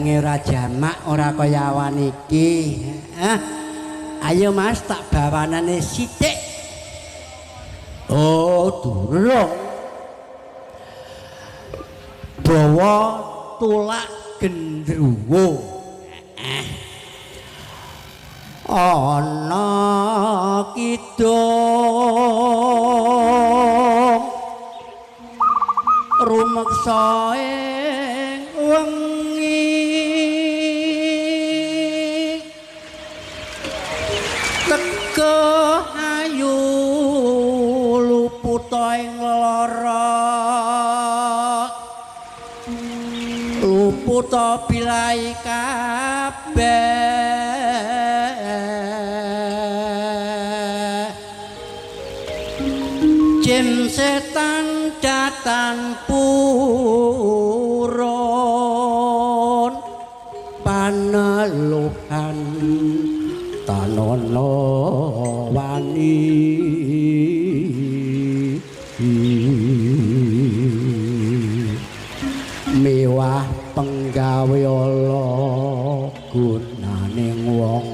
jenenge ora jamak ora kaya awan iki. Ayo Mas tak bawanane sithik. Oh, durung. Bawa tulak gendruwo. Ana kidung rumeksa ing wengi teka ayu luputa ing lara luputa bilai kabeh jin setan datan purun paneluhan tanono wani mewah penggawe ala gunaning wong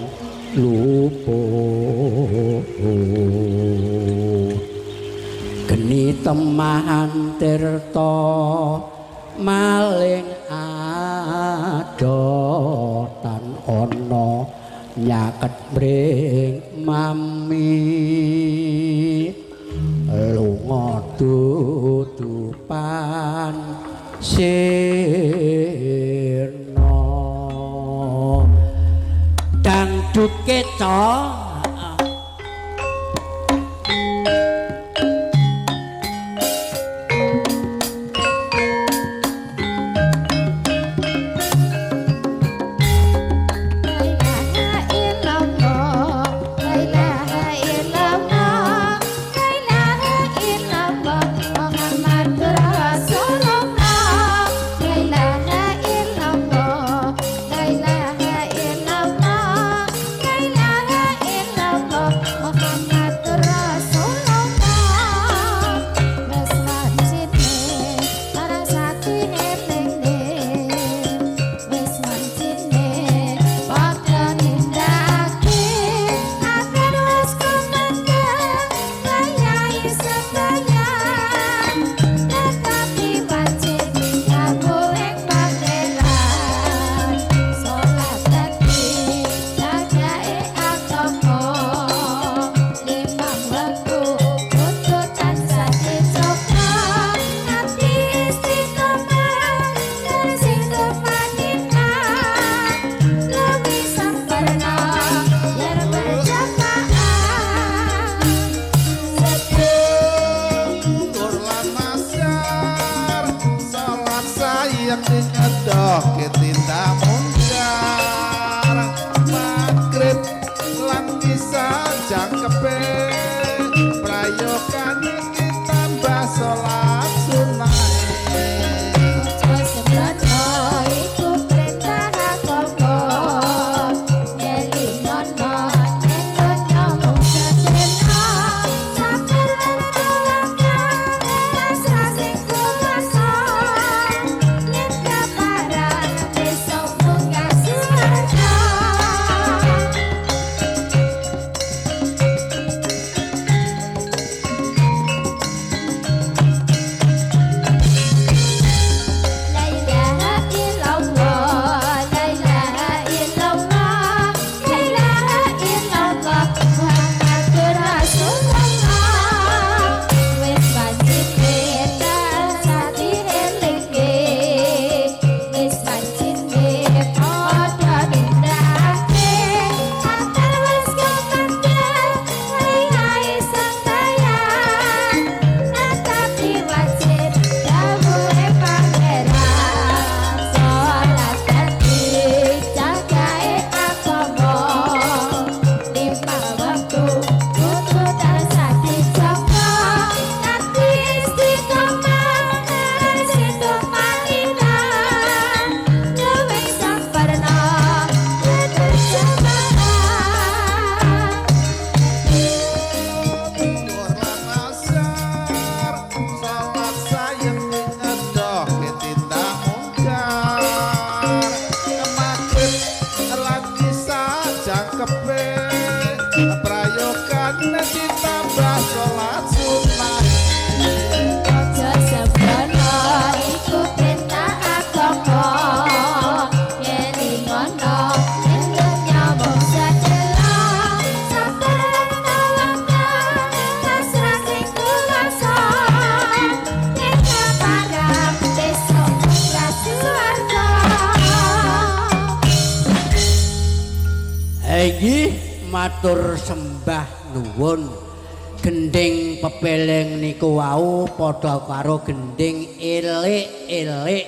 luput geni temahan tirta maling adotan ana nyaket mring mami lunga tutupan sirna dangdut keca cakepe prayogan ditambah sholat sunah aja sebono iku perintah agama yen ngono yen nyambung sedelo sabar tolongan pasrah sing kuwasa yen kabarang besok rasi swarga iki matur sembah nuwun gending pepeleng niku wau padha karo gending elik-elik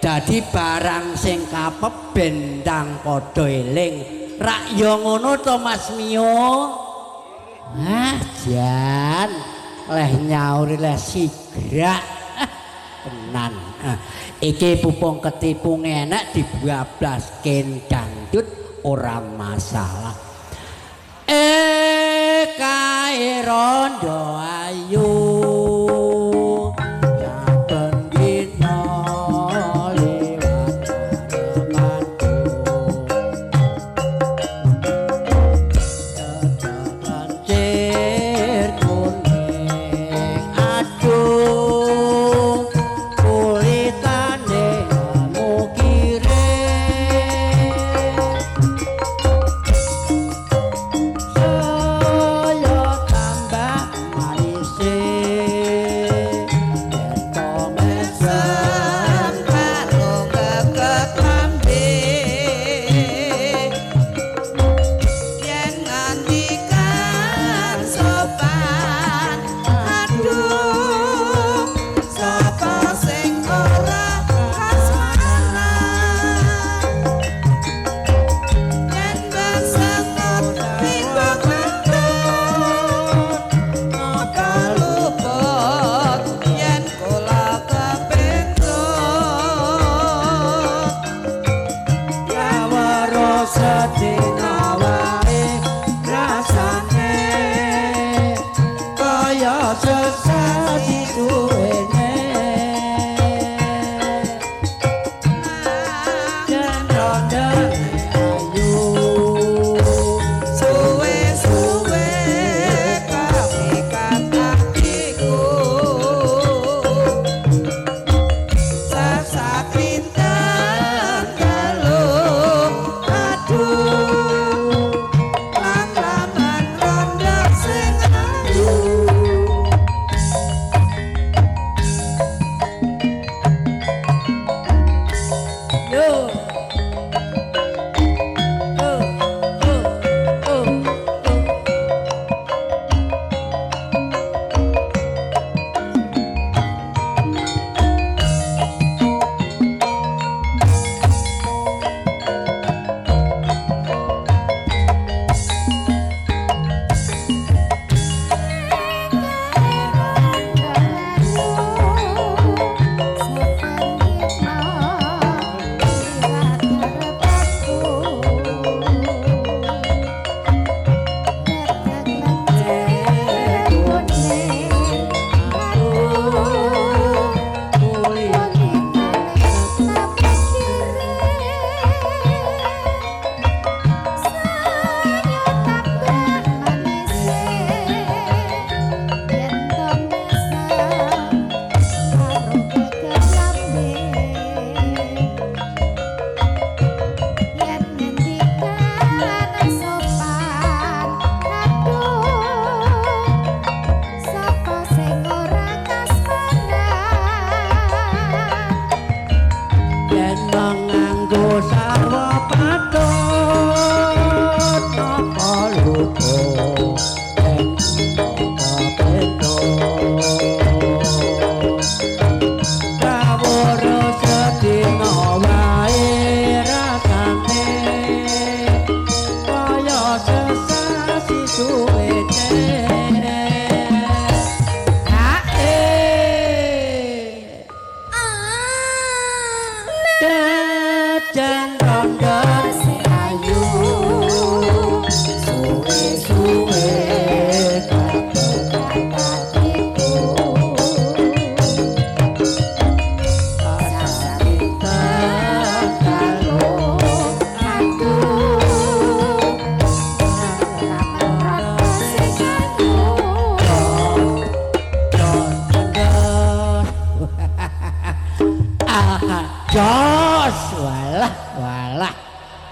dadi barang sing kapebendang padha eling rak ya ngono to Mas Mio jan leh nyauri leh sigrak tenan iki pupung ketipu enak dibablasken dangdut ora masalah kae rondo ayu saben dina liwat karemanku tetepan cir kuning aduh kulitane mukire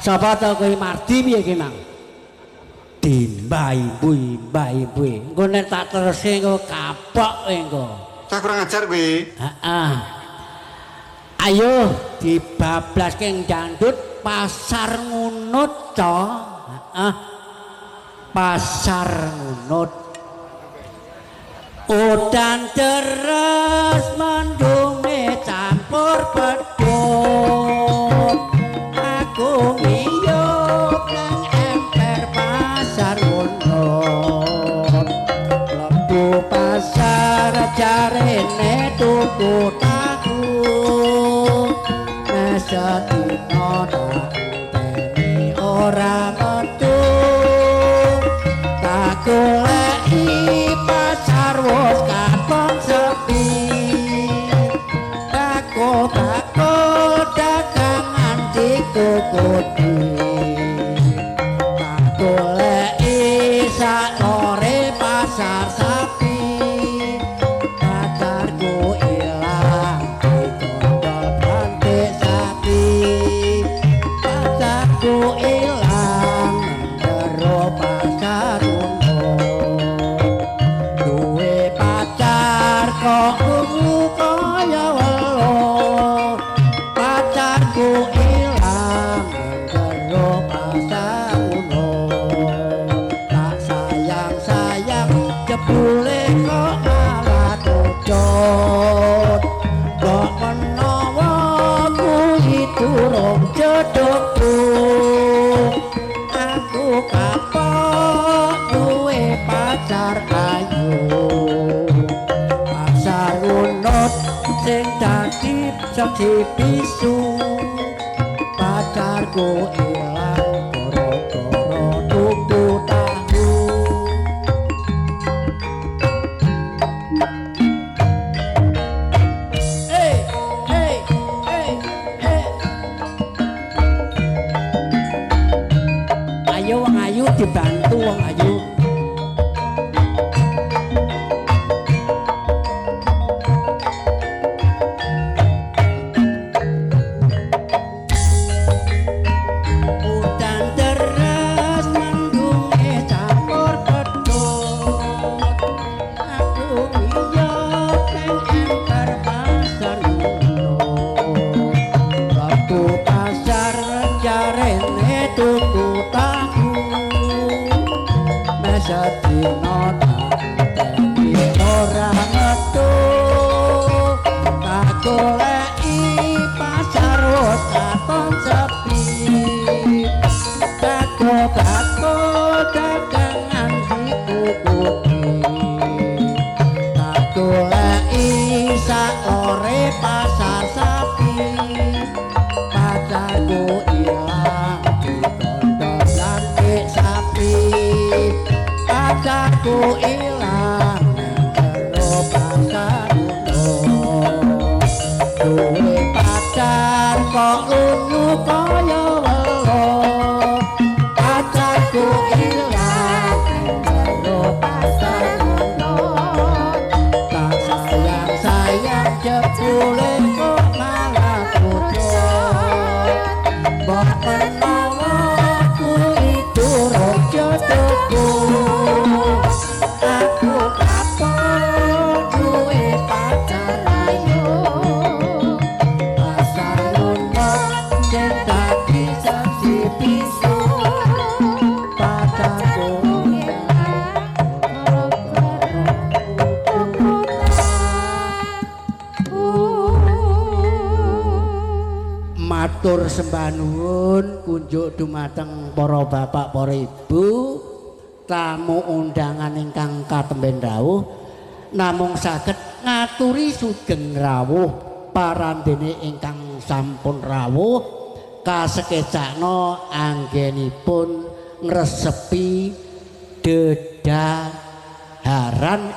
Sapa to kowe Mardi piye ki Mang? Di mbah ibu. Engko nek tak teruse engko kapok engko. Cah kurang ajar kowe. Heeh. Ayo dibablaske jandut pasar ngunut to. Heeh. Pasar ngunut. Udan deres mendunge campur pedhot. Aku ngiyup nang emper pasar ngunut. Mlebu pasar jarene tuku tahu. Mesetino tani ora metu. Tak goleki pasar wis katon sepi. Bako dagangan dikukuti. Tak goleki sakore pasar sapi. Pacarku ilang dikondol bantik sapi. Pacarku ilang jero pasar duwe pacar kok ungu kaya welo. Pacarku ilang jero pasar uno. Tak sayang jebule kok malah dodot. Kok menawa kuwi durung jodohku. Aku kapok duwe pacar ayu. Pasar unut sing dadi saksi bisu. Pacarku ilang gara-gara tuku tahu. Hey. Ayo wong ayu dibantu wong ayu. Udan deres mendunge campur pedhot. Aku ngiyup nang emper pasar ngunut. Waktu pasar jarene tuku tahu. Mesetino tani ora metu. Tak goleki pasar wis katon sepi. Bako dagangan dikukuti. Tak goleki sakore pasar sapi. Pacarku ilang dikondol bantik sapi. Pacarku ilang jero pasar unut. Duwe pacar kok ungu kaya welo. Pacarku ilang jero pasar unut. Tak sayang jebule kok malah dodot. Mbok menawa kuwi durung jodohku. Aku kapok duwe pacar ayu. Pasar unut sing dadi saksi bisu. Pacarku matur sembah nuwun kunjuk dumateng para bapak para ibu tamu undangan ingkang katemben rawuh namung saged ngaturi sugeng rawuh parandene ingkang sampun rawuh kasekecakna anggenipun ngresepi dedaharan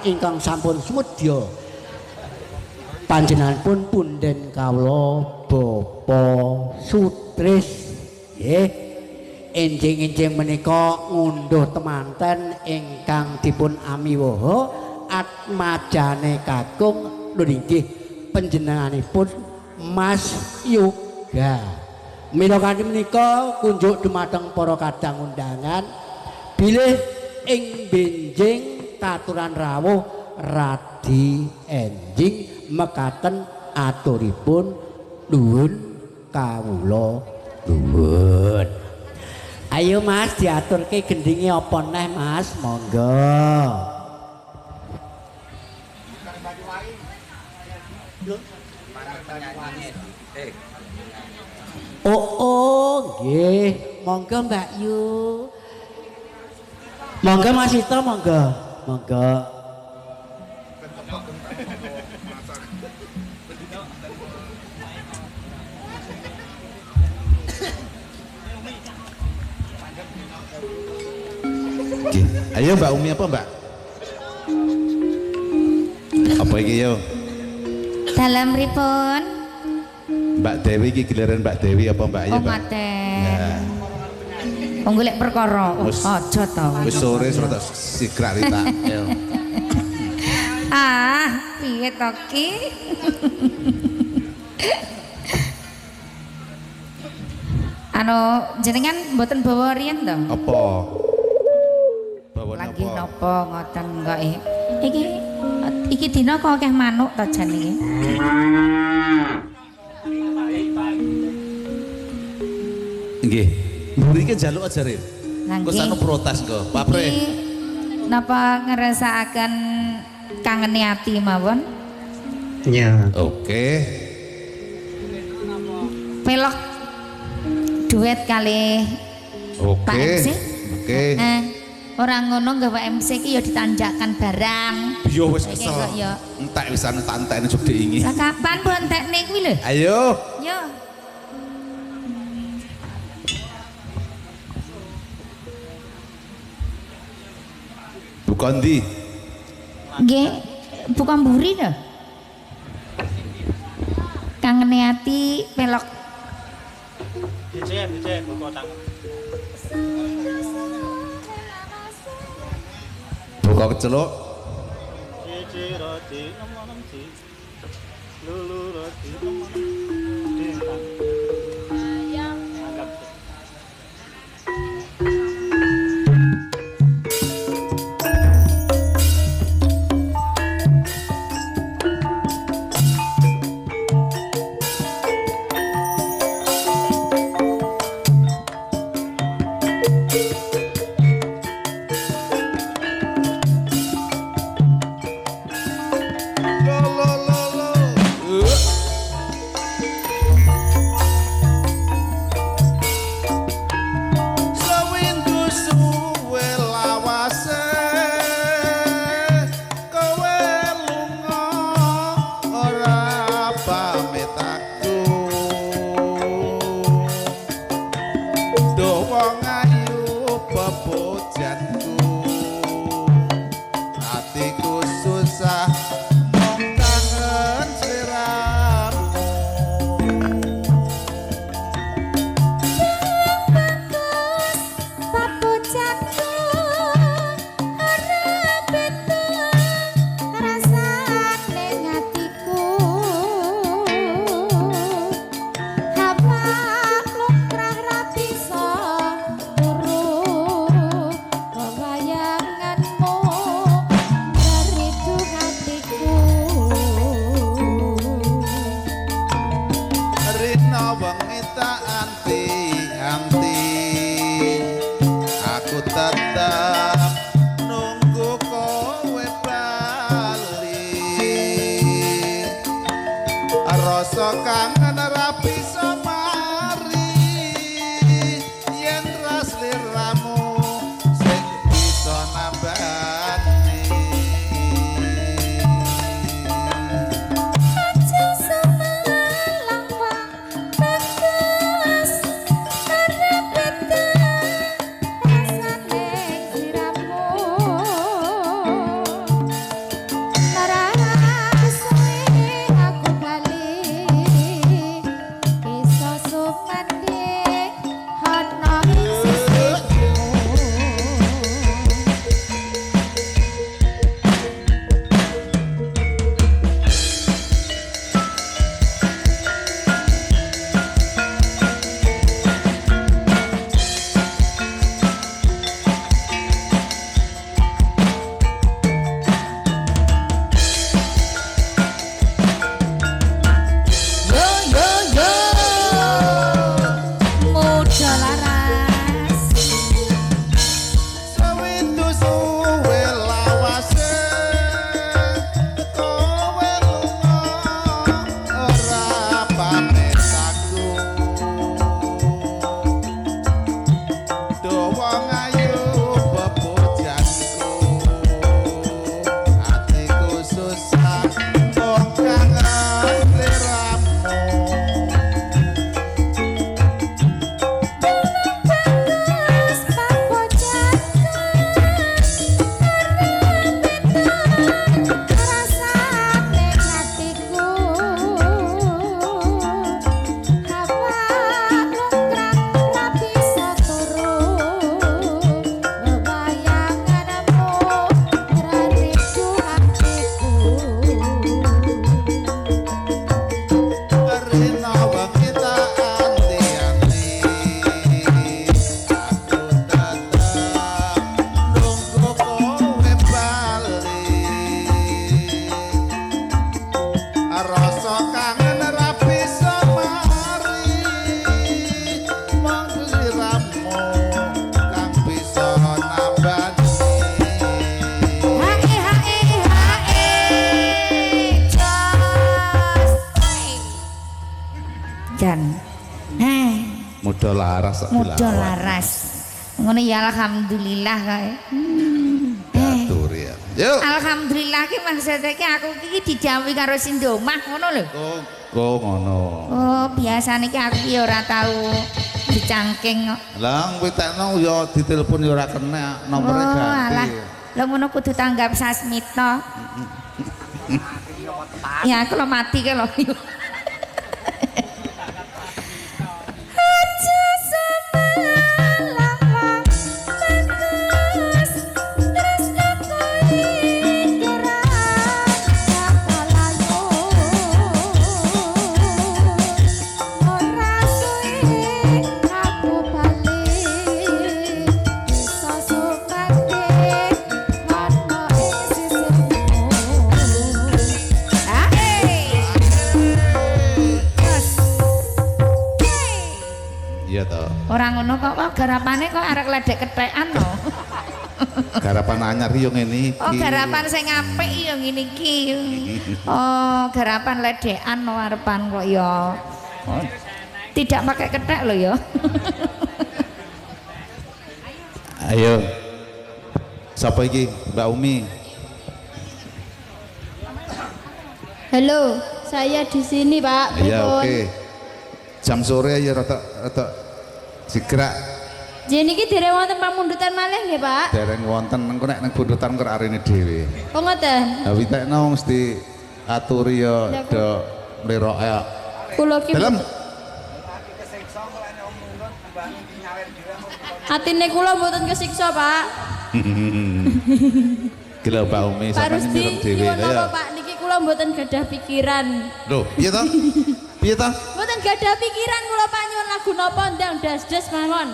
ingkang sampun sumedya panjenenganipun punden kawula Bapa Sutris nggih enjing-enjing menika ngunduh temanten ingkang dipun amiwaha atmajane kakung lho nggih panjenenganipun Mas Yoga Mila kanthi menika kunjuk dumateng para kadang undangan bilih ing benjing katuran rawuh radi enjing mekaten aturipun nuwun kawula nuwun. Ayo Mas diaturke gendinge apa neh Mas, monggo. Oh, nggih. Monggo Mbak Yu. Monggo Mas Ito, monggo. Monggo. Ayo Mbak Umi apa Mbak? Apa iki yo? Dalam pripun? Mbak Dewi iki giliran Mbak Dewi apa Mbak Ayu Oh Mbak? ngaten. Wong golek perkara. Aja to. Wis sore rada sigrak rita. Ah, piye to ki? Anu jenengan mboten bawa riyen to? Apa? Bawa Lagi napa? napa ngoten kok iki dina kok akeh manuk to jan iki. Nggih. Mburi iki njaluk aja Rin. Lah Kok nggih. sanu protes kok. Papre. Iki napa ngrasakaken kangeni ati mawon? Ya. Oke. Pelok duet kali Pak Oke. MC. Oke. Orang ngono nggawa MC ki ya ditanjakan barang. Yo wis Saiki kesel. kok ya. Entek wisan tantekne juk diingi. Lah kapan pun entekne kuwi lho. Ayo. Yo. Bukan di. Nggih, bukan mburi lho. Kangene ati pelok. Buka keceluk. Lo lo lo lo. Sewindu suwe lawase kowe lunga ora pamit aku. Do wong ayu pepujanku. Hatiku susah mong kangen sliramu. Papucatku ora beda rasane ngatiku. Hawa klukrah ra bisa Muda laras. Ngono ya alhamdulillah kae. Atur ya. Yuk. Alhamdulillah ki maksudnya ki aku ki dijauhi karo Sindomah ngono lho. Kok ngono. Oh, biasane ki aku ki ora tau dicangking kok. Lah kowe tekno ya ditelepon ya ora kena nomere Oh, ganti. alah. Lah ngono kudu tanggap sasmita. Ya aku lo mati ke lo. Aja semalang bagus tresno kowe kira kapalayo ora suwe aku balik bisa supate ana ing sisihmu. Iya toh. Orang ngono kok garapane kok arek ledek ketekan no. Garapan anyar yo ngene iki. Oh garapan sing apik ya ngene iki. Oh garapan ledekan no arepan kok ya. Oh, tidak pakai ketek lo ya. Ayo. Siapa iki? Mbak Umi. Halo, saya di sini Pak. Iya Pripun? oke. Jam sore ya rata segera Jadi iki dereng wonten pamundutan malih nggih Pak? dereng wonten engko nek nang bundutan kok arene dhewe. Oh ngoten. Ha witekno mesti aturi ya Lah, do mlirok ya. Kula ki Dalam atine kula mboten kesiksa Pak. Gila Mbak Umi Pak sampeyan Rusdi, nyuruh dhewe nyuwun ya. apa Pak? Niki kula mboten gadah pikiran. Loh, piye to? Piye to? Mboten gadah pikiran kula Pak nyuwun lagu napa ndang das-das mawon.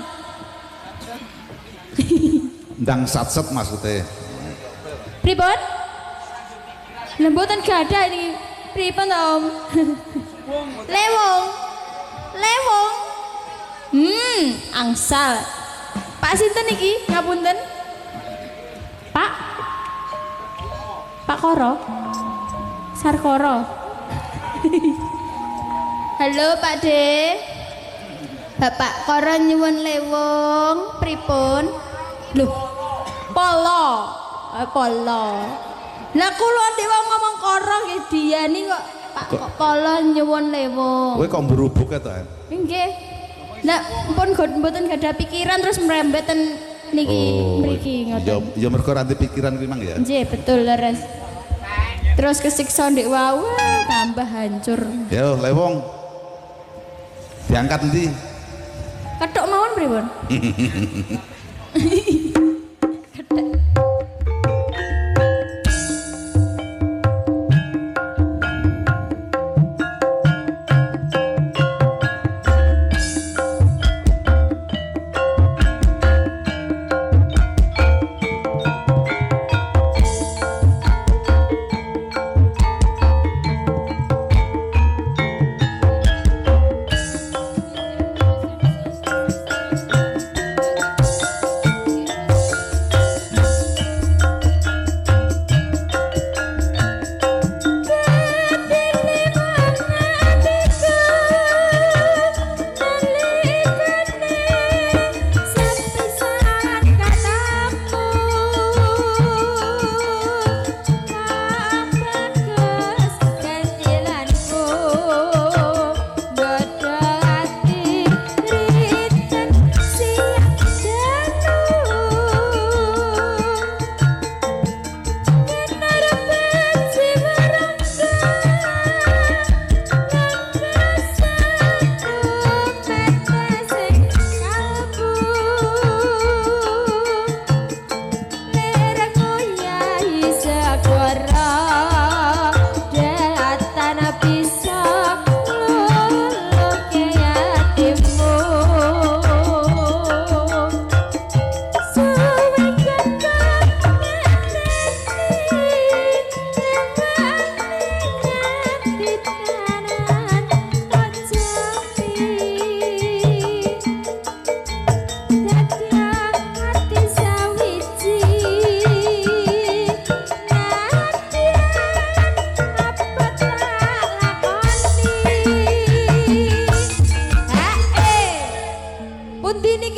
Ndang satset maksudnya. Pripun? Lah mboten gadah niki. Pripun to Om? Lewong. Lewong. Angsal. Pak sinten iki? Ngapunten. Pak. Pak Koro. Sarkoro. Halo Pak De. Bapak Koro nyuwun lewong, pripun? Loh. Polo. Polo. Lah kula ndek wong ngomong Koro nggih diani kok Pak Polo nyuwun lewong. Kowe kok berubuk ya to? Nggih. Lah pun mboten gadah pikiran terus mrembeten niki mriki ngoten. Ya mergo ranti pikiran kuwi mang ya. Nggih, betul leres. Terus kesiksa ndek wau tambah hancur. Yo lewong. Diangkat ndi? Kethuk mawon pripun?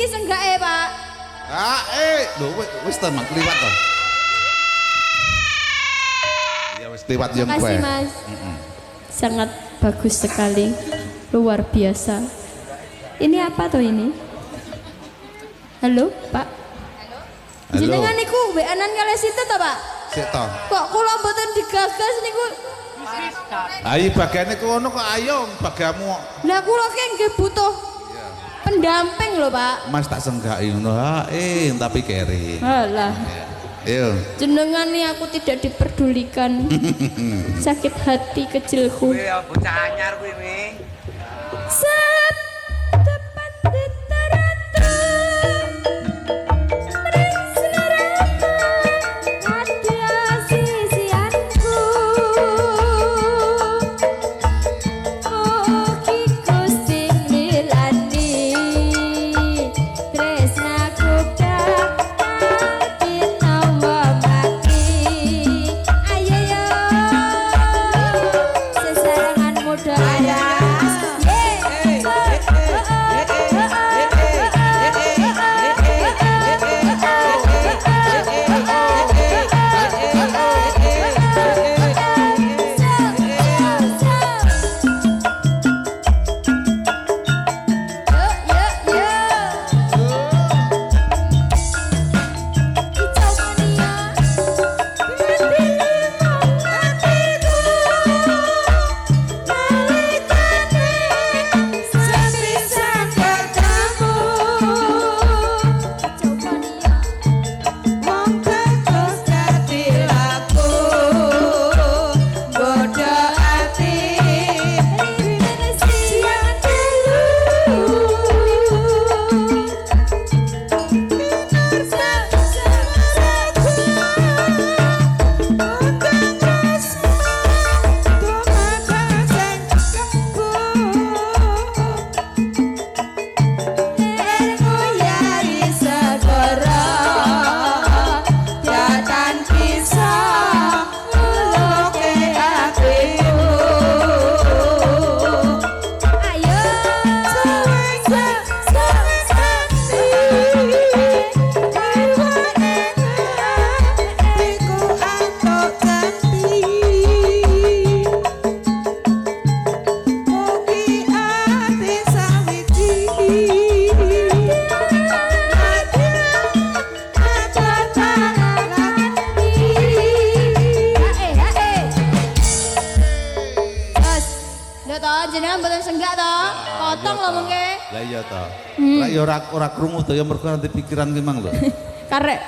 niki senggake, Pak. Lho wis to Mang kliwat to. Ya wis kliwat yo kowe. Makasih, Mas. Sangat bagus sekali. Luar biasa. Ini apa tuh ini? Halo, Pak. Halo. Jenengan niku WA-an kali sinten to, Pak? Sik to. Kok kula mboten digagas niku? Ayo bagiane kono kok ayo bagamu. Lah kula ki nggih butuh pendamping lho, Pak. Mas tak senggaki ngono. Tapi keri. Alah. Ayo. Jenengan nih aku tidak diperdulikan. Sakit hati kecilku. Kuwi bocah anyar kuwi mi. Sep tepat diteratu. jenengan mboten senggak to? Potong lho mengke. Lah iya to. Lah ya ora krungu to ya mergo nanti pikiran ki mang lho. Karek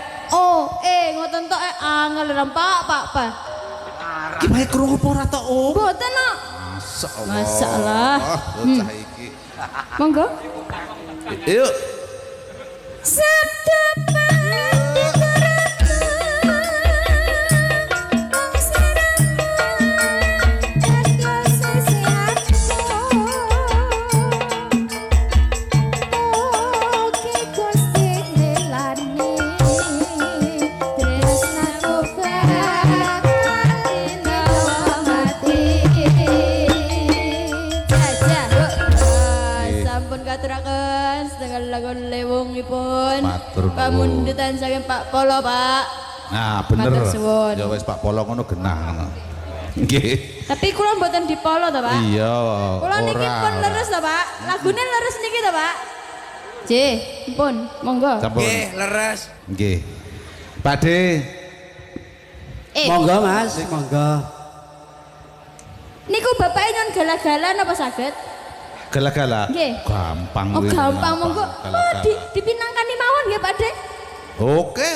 ngoten tok angel rempak Pak. Ki bae krungu apa ora to, Om? Mboten no. Masalah. Bocah iki. Monggo. Yuk. Sabda lagon lewungipun pamundutan saking Pak Polo, Pak. Nah, bener. Matur suwun. Ya wis Pak Polo ngono genah ngono. Nggih. Tapi kula mboten dipolo to, Pak. Iya. Kula niki pun leres to, Pak. Lagune leres niki to, Pak. Nggih, pun, monggo. Nggih, leres. Nggih. Pakde. Monggo, Mas, monggo. Niku bapake nyon gala-gala napa saged? Gala-gala. Nggih. Gampang. Oh, kuwi, gampang monggo. Gala-gala. Dipinangkani mawon nggih, Pak De. Oke.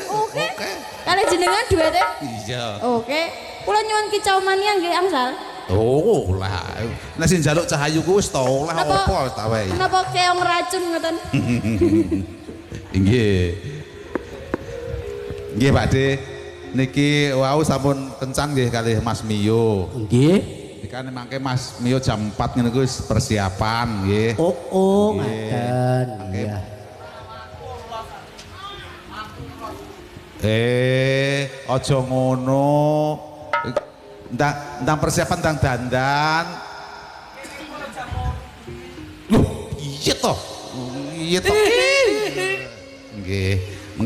Kali jenengan duwete? Iya. Oke. Kula nyuwun kicau mania nggih angsal. Oh, lah. Nek sing njaluk cahayu ku wis to lah apa tak wae. Napa keong racun ngoten? Nggih. Nggih, Pakde. Niki wau sampun kencan nggih kalih Mas Mio. Nggih. Kan mangke Mas Mio jam 4 ngene kuwi persiapan nggih. Oh, Nggih. ngaten. Iya. Aja ngono. Ndang persiapan ndang dandan. Loh, iya toh. Iya toh.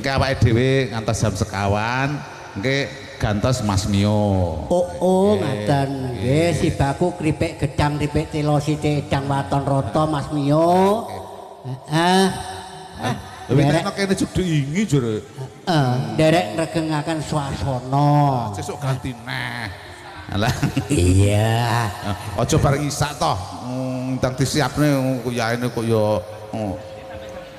engke awake dhewe ngantos jam sekawan engke gantos Mas Mio. Oh, ngaten. Nggih, sibaku kripik gedang, kripik telo sithik, edang waton rata Mas Mio. Heeh. Lha nek kene jug diingi jare. Nderek ngregengaken swasana. Sesuk ganti neh. Alah. Iya. Aja bareng isak toh. Ndang disiapne kuyane kok ya.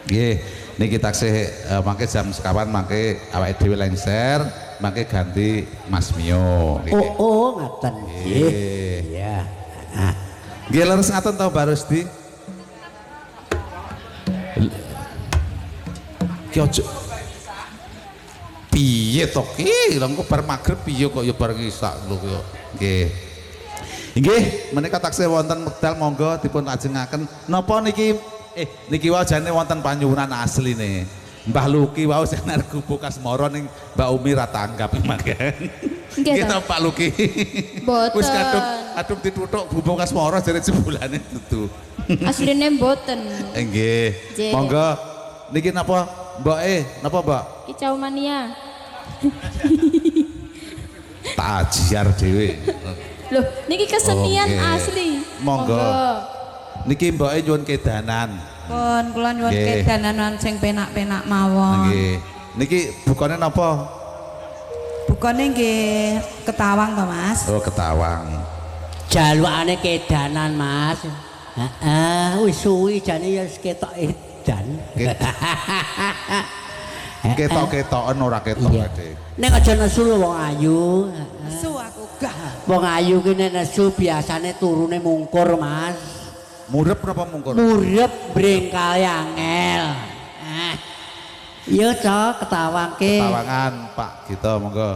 Nggih, niki taksih mangke jam sekawan mangke awake dhewe lengser, mangke ganti Mas Mio. Oh, ngaten. Nggih. Iya. Nggih leres ngaten to Mbak Rusdi. Ki ojo piye to ki? Lha engko bar magrib piye kok ya bareng isak lho kok. Nggih. Nggih, menika taksih wonten wekdal monggo dipun ajengaken. Napa niki niki wae jane wonten panyuwunan asline. Mbah Luki wau sing arep gubuk Kasmara ning Mbak Umi ra tanggap mangke. Nggih to Pak Luki. Mboten. Wis kadung dituthuk bubuk Kasmara jare jebulane dudu. Asline mboten. Nggih. Nggih. Monggo niki napa Mbak napa Mbak? Kicau mania. Tak ajar dhewe. Loh, niki kesenian Oke. asli. Monggo. Niki mbake nyuwun kedanan. Pun kula nyuwun Nggih. kedananan sing penak-penak mawon. Nggih. Niki bukane napa? Bukane nggih ketawang to, Mas. Oh, ketawang. Jalukane kedanan, Mas. Heeh, wis suwi jane ya ketok edan. Ketok-ketoken ora ketok Iya. gede. Nek aja nesu lho wong ayu. Su aku gah. Wong ayu ki nek nesu biasane turune mungkur, Mas. Murep napa mungkur? Murep brengkal angel. Iya, Cok, ketawangke. Ketawangan Pak Gito monggo.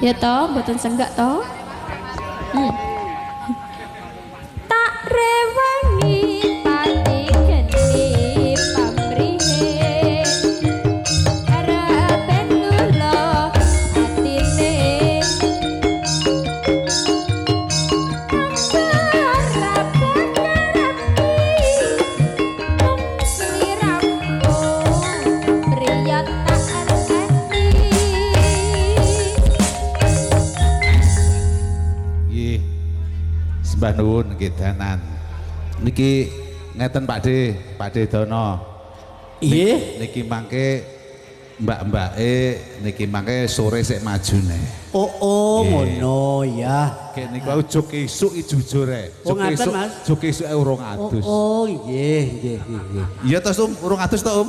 Ya toh, mboten senggak toh. Tak rewangi pati geni pamrihe arepen kula atine Mbah nuwun nggih danan. Niki ngeten Pak De Dono. Nggih. Niki mangke mbak-mbake niki mangke sore sik majune. Oh, ngono ya. Kek niku aku juk isuk jujur e. Oh, ngaten, Mas. Juk isuke 200. Oh, nggih. Iya to, 200 to, Om?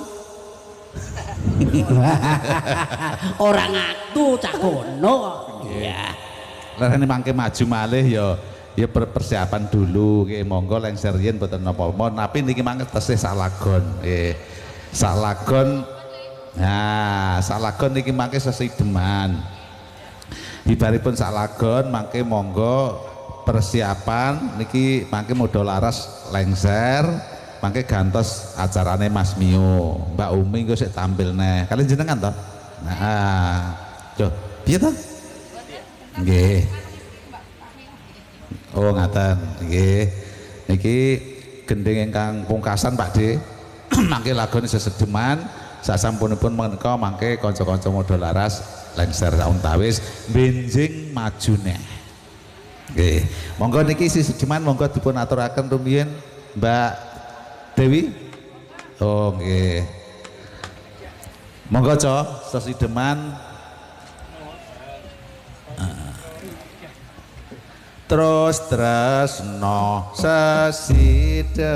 Orang aku cak kono. Iya. Larane mangke maju malih ya persiapan dulu nggih monggo lengser yen mboten napa-napa tapi niki mangke tesih salagon nggih salagon nah salagon niki mangke sesideman ibaripun salagon mangke monggo persiapan niki mangke modal laras lengser mangke gantos acarane Mas Mio Mbak Umi engko sik tampil neh kalian jenengan to nah yo piye to nggih. Oh ngaten nggih. Niki gending ingkang pungkasan Pak De. Mangke lagone sesedeman sasampunipun menika mangke kanca-kanca modal laras lengser untawis benjing majune. Nggih. Monggo niki sesedeman monggo dipun aturaken rumiyin Mbak Dewi. Oh nggih. Monggo sesedeman terus tresno sesideman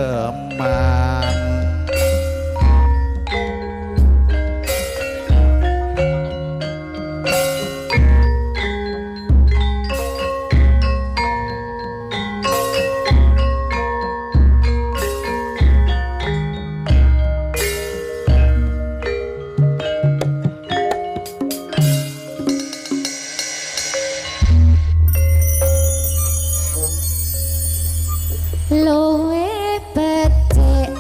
Luwe becik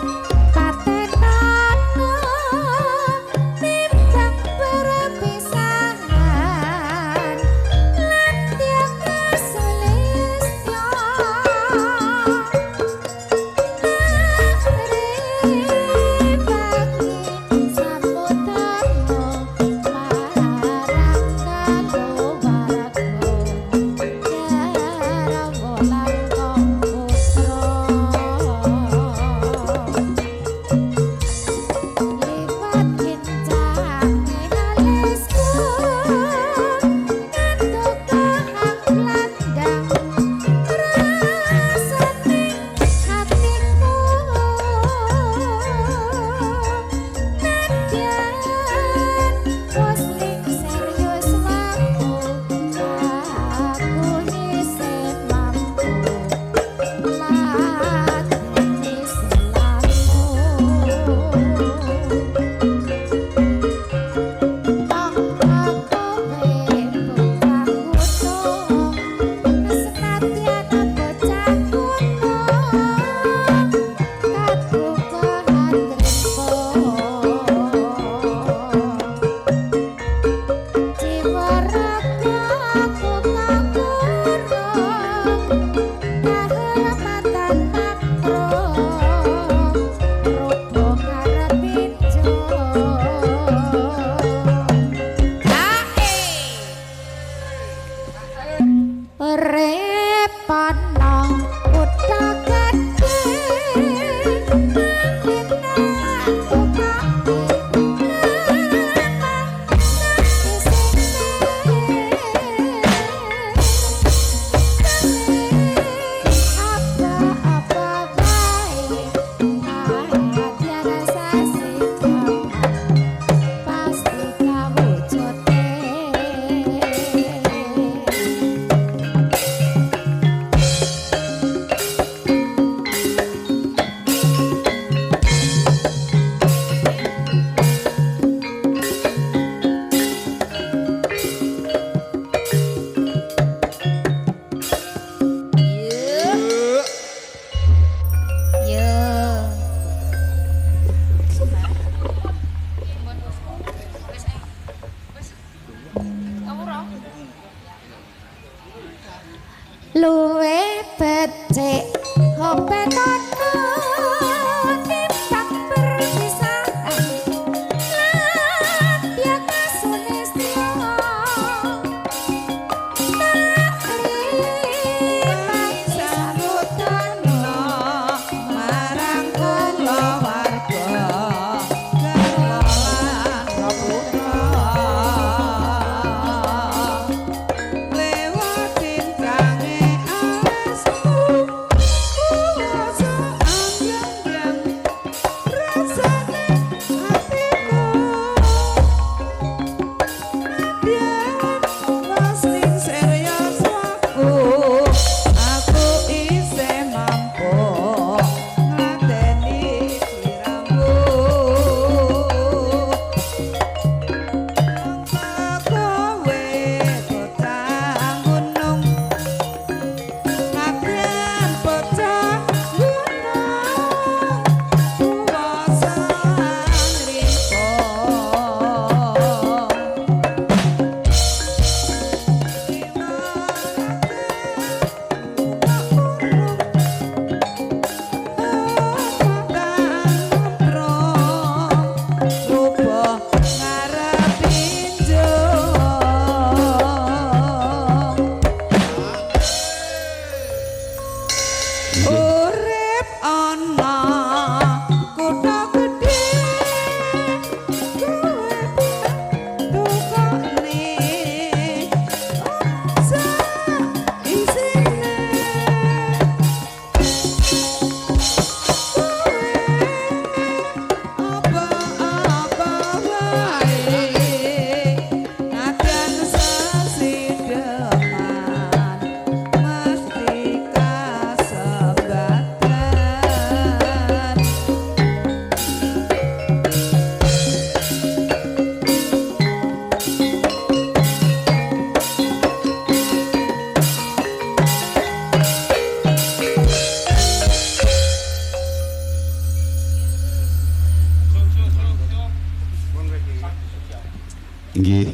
Inggih,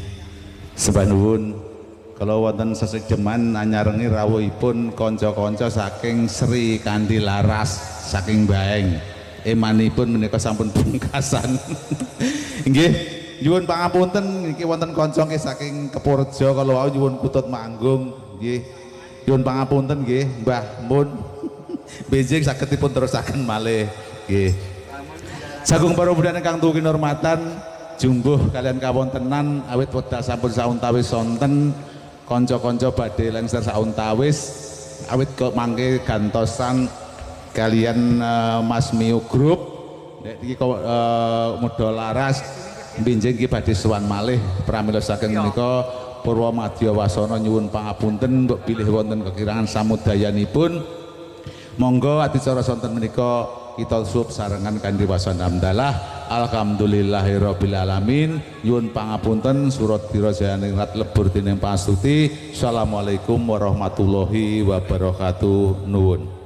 sembah nuwun. Kalau wonten sesejeman anyarengi rawuhipun kanca-kanca saking Sri Kandi Laras saking Baeng. Emanipun menika sampun pungkasan. Inggih, nyuwun pangapunten niki wonten kanca nggih saking Kepurjo kalau wau nyuwun kutut manggung nggih. Nyuwun pangapunten nggih, Mbah Mun. Benjing saged dipun terusaken malih nggih. Sagung para budaya kang tuwi kinurmatan jumbuh kalian kawontenan awit wedal sampun sauntawis sonten kanca-kanca badhe lengser sauntawis awit kok mangke gantosan kalian Mas Miu Group nek iki Muda Laras benjing iki badhe sowan malih pramila saking menika Purwamadya Wasana nyuwun pangapunten mbok bilih wonten kekirangan samudayanipun monggo adicara sonten menika kita sub sarengan kanthi wasana hamdalah alhamdulillahirabbil alamin nyuwun pangapunten surat dirajane rat lebur dening pastuti assalamualaikum warahmatullahi wabarakatuh nuwun.